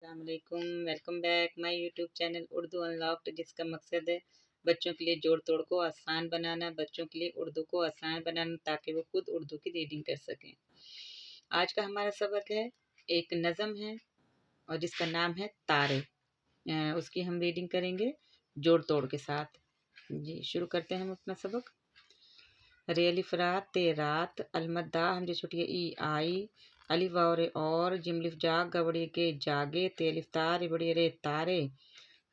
अस्सलाम वालेकुम। Welcome back my YouTube channel Urdu unlocked, जिसका मकसद है बच्चों के लिए जोड़ तोड़ को आसान बनाना, बच्चों के लिए उर्दू को आसान बनाना ताकि वो खुद उर्दू की रीडिंग कर सकें। आज का हमारा सबक है, एक नज़म है और जिसका नाम है तारे। उसकी हम रीडिंग करेंगे जोड़ तोड़ के साथ। जी शुरू करते हैं हम अपना सबक। रे अलिफ रात ते रात, अलमद्दा हमजे छुटिए ई आई, अलिफ और जिमलिफ जाग गबड़ी के जागे, ते अलिफ तार बड़ी रे तारे,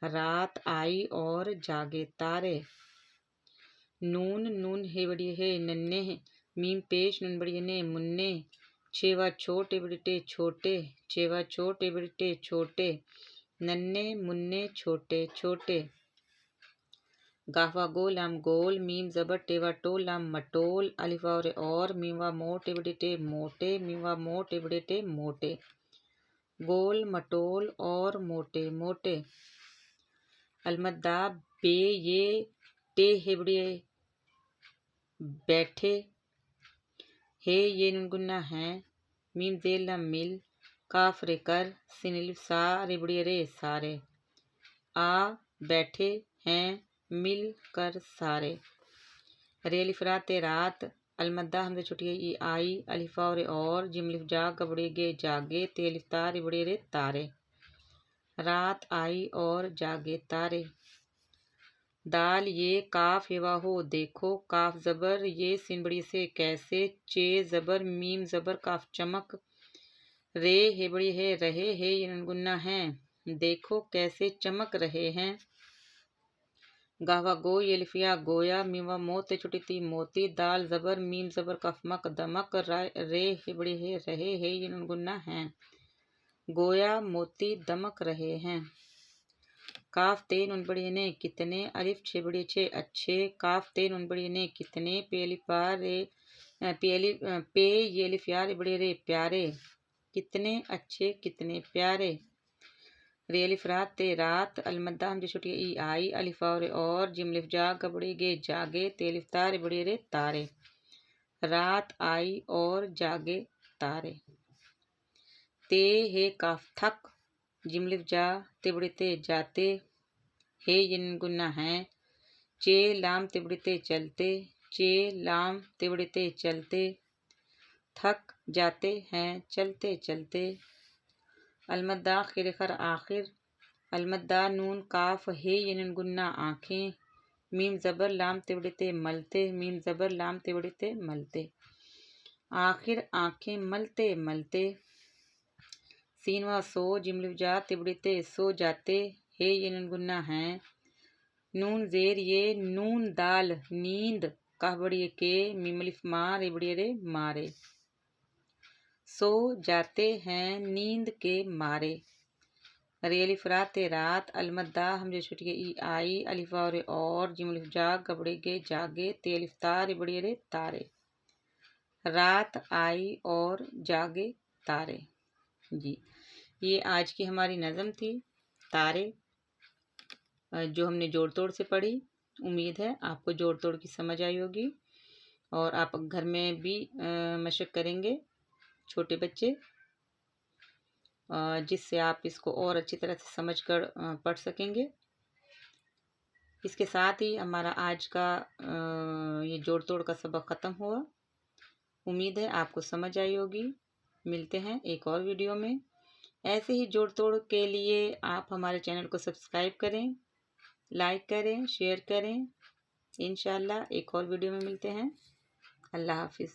रात आई और जागे तारे। नून नून हे बड़ी है नन्ने, मीम पेश नून बड़ी ने मुन्ने, छेवा छोटे बड़े छोटे, छेवा छोटे बड़े छोटे, नन्ने मुन्ने छोटे छोटे। गाफा गोल आम गोल, मीम जबर टेवा टोल लाम मटोल, अलिफा और मीवा मोटे बड़े मोटे, मीवा मोटे बड़े मोटे, गोल मटोल और मोटे मोटे। अलमद्दा बे ये टे हे बड़े बैठे, हे ये नुनगुन्ना है, मीम देल लाम मिल, काफ रे कर, सिनिल सा रे बड़े रे सारे, आ बैठे हैं मिल कर सारे। रे अलिफ रात रात, अलमद्दा हमसे छुटिए ई आई, अलिफा और जिमलिफ जाग गबड़े गे जागे, ते अलिफ तार बड़े रे तारे, रात आई और जागे तारे। दाल ये काफ हेवा हो देखो, काफ जबर ये सिन बड़ी से कैसे, चे जबर मीम जबर काफ चमक, रे हे बड़ी है रहे, हे ये ननगुन्ना है, देखो कैसे चमक रहे हैं। गावा गो ये लिफिया गोया, मीवा मोते छुटी थी मोती, दाल जबर मीम जबर कफमक दमक, रे हे बड़ी है रहे, हे ये नुनगुन्ना है, गोया मोती दमक रहे हैं। काफ ते नुन बड़ी ने कितने, अलिफ छे बड़ी छे अच्छे, काफ ते नुन बड़ी ने कितने, पे अलिफा रे पे ये लिफिया रे बड़े रे प्यारे, कितने अच्छे कितने प्यारे। रे अलिफ रात ते रात, अलमद्दा हमजे छुटिए ई आई, अलिफा और जिमलिफ जाग गबड़ी गे जागे, ते अलिफ तारे बड़ी रे तारे, रात आई और जागे तारे। ते हे काफ थक, जिमलिफ जा ते बड़ी ते जाते, हे ये गुन्ना है, चे लाम ते बड़ी ते चलते, चे लाम ते बड़ी ते चलते, थक जाते हैं चलते चलते। अलमद्दा खिर खर आखिर, अलमद्दा नून काफ हे ये गुन्ना आँखें, मीम जबर लाम ते बड़े ते मलते, मीम जबर लाम ते बड़े ते मलते, आखिर आँखें मलते मलते। सीनवा सो जिमलिफ जा ते बड़े ते सो जाते, हे ये गुन्ना है, नून जेर ये नून दाल नींद, काफ बड़ी के मीमलिफ मार रे बड़ी रे मारे, सो जाते हैं नींद के मारे। रे अलिफ रात रात, अलमद्दा हमजे छुटिए ई आई, अलिफा और जिमलिफ जाग गबड़े गे जागे, ते अलिफ तार बड़ी रे तारे, रात आई और जागे तारे। जी ये आज की हमारी नज़म थी तारे, जो हमने जोड़ तोड़ से पढ़ी। उम्मीद है आपको जोड़ तोड़ की समझ आई होगी और आप घर में भी मशक करेंगे छोटे बच्चे, जिससे आप इसको और अच्छी तरह से समझकर पढ़ सकेंगे। इसके साथ ही हमारा आज का ये जोड़ तोड़ का सबक ख़त्म हुआ। उम्मीद है आपको समझ आई होगी। मिलते हैं एक और वीडियो में। ऐसे ही जोड़ तोड़ के लिए आप हमारे चैनल को सब्सक्राइब करें, लाइक करें, शेयर करें। इंशाल्लाह एक और वीडियो में मिलते हैं। अल्लाह हाफिज़।